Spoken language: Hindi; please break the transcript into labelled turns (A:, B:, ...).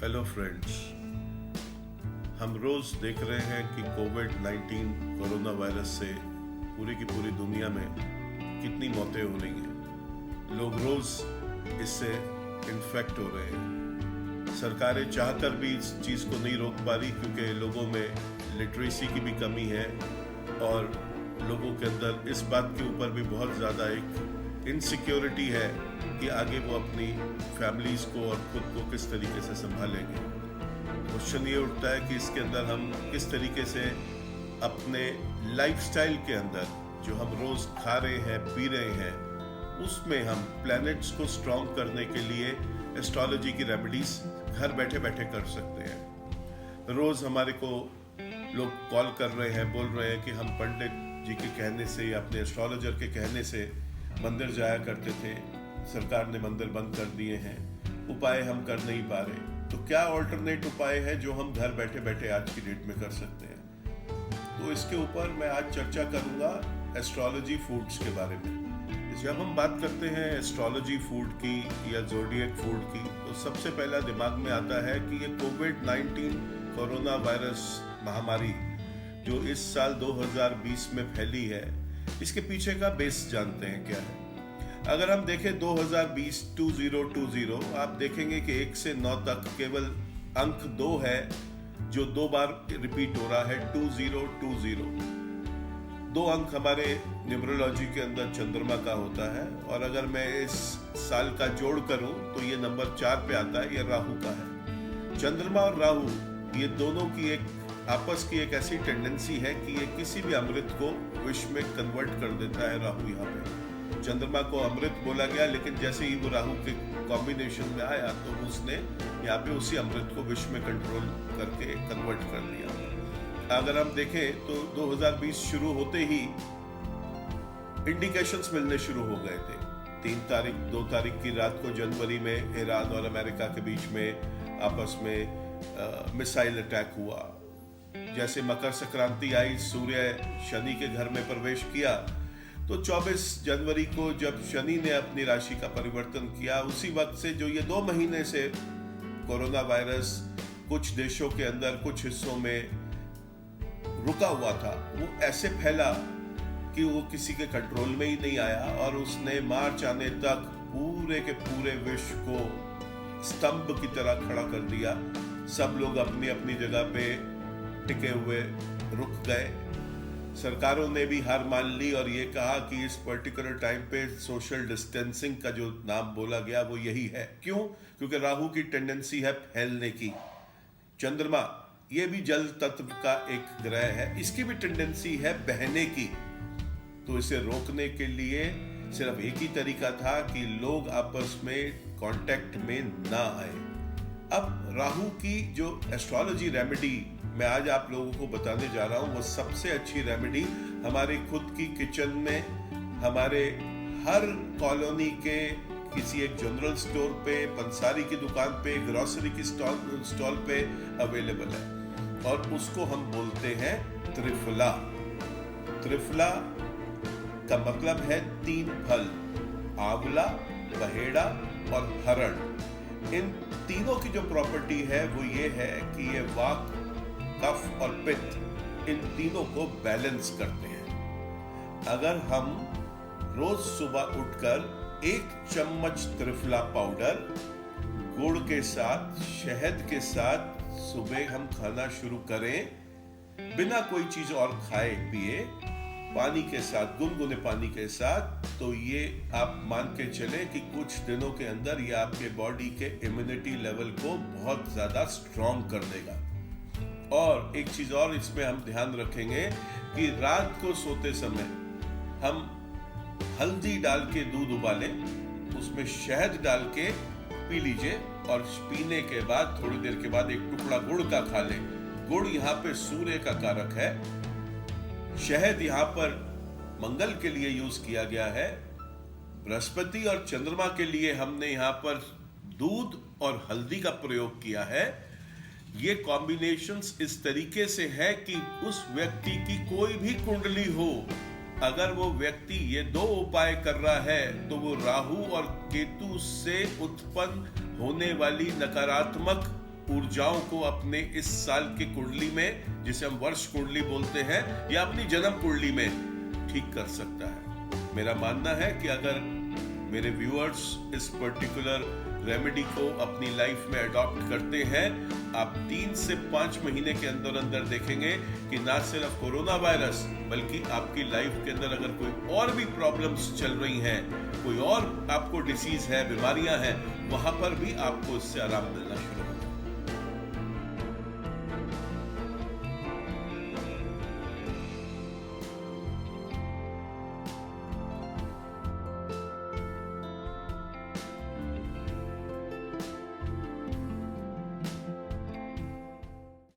A: Hello friends. हम रोज़ देख रहे हैं कि कोविड-19 कोरोना वायरस से पूरी की पूरी दुनिया में कितनी मौतें हो रही हैं। लोग रोज़ इससे इन्फेक्ट हो रहे हैं। सरकारें चाहकर भी इस चीज़ को नहीं रोक पा रही क्योंकि लोगों में लिटरेसी की भी कमी है और लोगों के अंदर इस बात के ऊपर भी बहुत ज़्यादा एक इनसिक्योरिटी है कि आगे वो अपनी फैमिलीज़ को और खुद को किस तरीके से संभालेंगे। क्वेश्चन ये उठता है कि इसके अंदर हम किस तरीके से अपने लाइफस्टाइल के अंदर जो हम रोज़ खा रहे हैं पी रहे हैं उसमें हम प्लैनेट्स को स्ट्रॉन्ग करने के लिए एस्ट्रोलॉजी की रेमेडीज घर बैठे बैठे कर सकते हैं। रोज़ हमारे को लोग कॉल कर रहे हैं, बोल रहे हैं कि हम पंडित जी के कहने से या अपने एस्ट्रोलॉजर के कहने से मंदिर जाया करते थे, सरकार ने मंदिर बंद कर दिए हैं, उपाय हम कर नहीं पा रहे। तो क्या ऑल्टरनेट उपाय है जो हम घर बैठे बैठे आज की डेट में कर सकते हैं? तो इसके ऊपर मैं आज चर्चा करूंगा एस्ट्रोलॉजी फूड्स के बारे में। जब हम बात करते हैं एस्ट्रोलॉजी फूड की या ज़ोडिएक फूड की तो सबसे पहला दिमाग में आता है कि ये कोविड-19 कोरोना वायरस महामारी जो इस साल 2020 में फैली है, इसके पीछे का बेस जानते हैं क्या है। अगर हम देखें 2020 2020 आप देखेंगे कि 1 से 9 तक केवल अंक 2 है जो 2 बार रिपीट हो रहा है, 2020। 2 अंक हमारे न्यूमरोलॉजी के अंदर चंद्रमा का होता है और अगर मैं इस साल का जोड़ करूं तो ये नंबर 4 पे आता है, ये राहु का है। चंद्रमा और राहु ये दोनों की एक आपस की एक ऐसी टेंडेंसी है कि ये किसी भी अमृत को विष में कन्वर्ट कर देता है। राहु यहाँ पे चंद्रमा को अमृत बोला गया, लेकिन जैसे ही वो राहु के कॉम्बिनेशन में आया तो उसने यहाँ पे उसी अमृत को विष में कंट्रोल करके कन्वर्ट कर दिया। अगर हम देखें तो 2020 शुरू होते ही इंडिकेशंस मिलने शुरू हो गए थे। 2 तारीख की रात को जनवरी में ईरान और अमेरिका के बीच में आपस में मिसाइल अटैक हुआ। जैसे मकर संक्रांति आई, सूर्य शनि के घर में प्रवेश किया, तो 24 जनवरी को जब शनि ने अपनी राशि का परिवर्तन किया, उसी वक्त से जो ये 2 महीने से कोरोना वायरस कुछ देशों के अंदर कुछ हिस्सों में रुका हुआ था, वो ऐसे फैला कि वो किसी के कंट्रोल में ही नहीं आया और उसने मार्च आने तक पूरे के पूरे विश्व को स्तंभ की तरह खड़ा कर दिया। सब लोग अपनी अपनी जगह पे टिके हुए रुक गए। सरकारों ने भी हार मान ली और ये कहा कि इस पर्टिकुलर टाइम पे सोशल डिस्टेंसिंग का जो नाम बोला गया वो यही है। क्यों? क्योंकि राहु की टेंडेंसी है फैलने की। चंद्रमा ये भी जल तत्व का एक ग्रह है, इसकी भी टेंडेंसी है बहने की। तो इसे रोकने के लिए सिर्फ एक ही तरीका था कि लोग आपस में कांटेक्ट में ना आए। अब राहु की जो एस्ट्रोलॉजी रेमेडी मैं आज आप लोगों को बताने जा रहा हूं, वो सबसे अच्छी रेमेडी हमारे खुद की किचन में, हमारे हर कॉलोनी के किसी एक जनरल स्टोर पे, पंसारी की दुकान पे, ग्रोसरी की स्टॉल पे अवेलेबल है और उसको हम बोलते हैं त्रिफला। त्रिफला का मतलब है 3 फल, आंवला, बहेड़ा और हरण। इन तीनों की जो प्रॉपर्टी है वो ये है कि ये वात, कफ और पित्त इन तीनों को बैलेंस करते हैं। अगर हम रोज सुबह उठकर 1 चम्मच त्रिफला पाउडर गुड़ के साथ, शहद के साथ सुबह हम खाना शुरू करें, बिना कोई चीज और खाए पिए, पानी के साथ, गुनगुने पानी के साथ, तो ये आप मान के चले कि कुछ दिनों के अंदर ये आपके बॉडी के इम्यूनिटी लेवल को बहुत ज्यादा स्ट्रॉन्ग कर देगा। और एक चीज और इसमें हम ध्यान रखेंगे कि रात को सोते समय हम हल्दी डाल के दूध उबालें, उसमें शहद डाल के पी लीजिए और पीने के बाद थोड़ी देर के बाद एक टुकड़ा गुड़ का खा लें। गुड़ यहाँ पे सूर्य का कारक है, शहद यहाँ पर मंगल के लिए यूज किया गया है, बृहस्पति और चंद्रमा के लिए हमने यहाँ पर दूध और हल्दी का प्रयोग किया है। ये कॉम्बिनेशंस इस तरीके से है कि उस व्यक्ति की कोई भी कुंडली हो, अगर वो व्यक्ति ये 2 उपाय कर रहा है तो वो राहु और केतु से उत्पन्न होने वाली नकारात्मक ऊर्जाओं को अपने इस साल की कुंडली में, जिसे हम वर्ष कुंडली बोलते हैं, या अपनी जन्म कुंडली में ठीक कर सकता है। मेरा मानना है कि अगर मेरे व्यूअर्स इस पर्टिकुलर रेमेडी को अपनी लाइफ में अडॉप्ट करते हैं, आप 3 से 5 महीने के अंदर अंदर देखेंगे कि ना सिर्फ कोरोना वायरस, बल्कि आपकी लाइफ के अंदर अगर कोई और भी प्रॉब्लम्स चल रही हैं, कोई और आपको डिसीज है, बीमारियां हैं, वहां पर भी आपको इससे आराम मिलना शुरू होगा।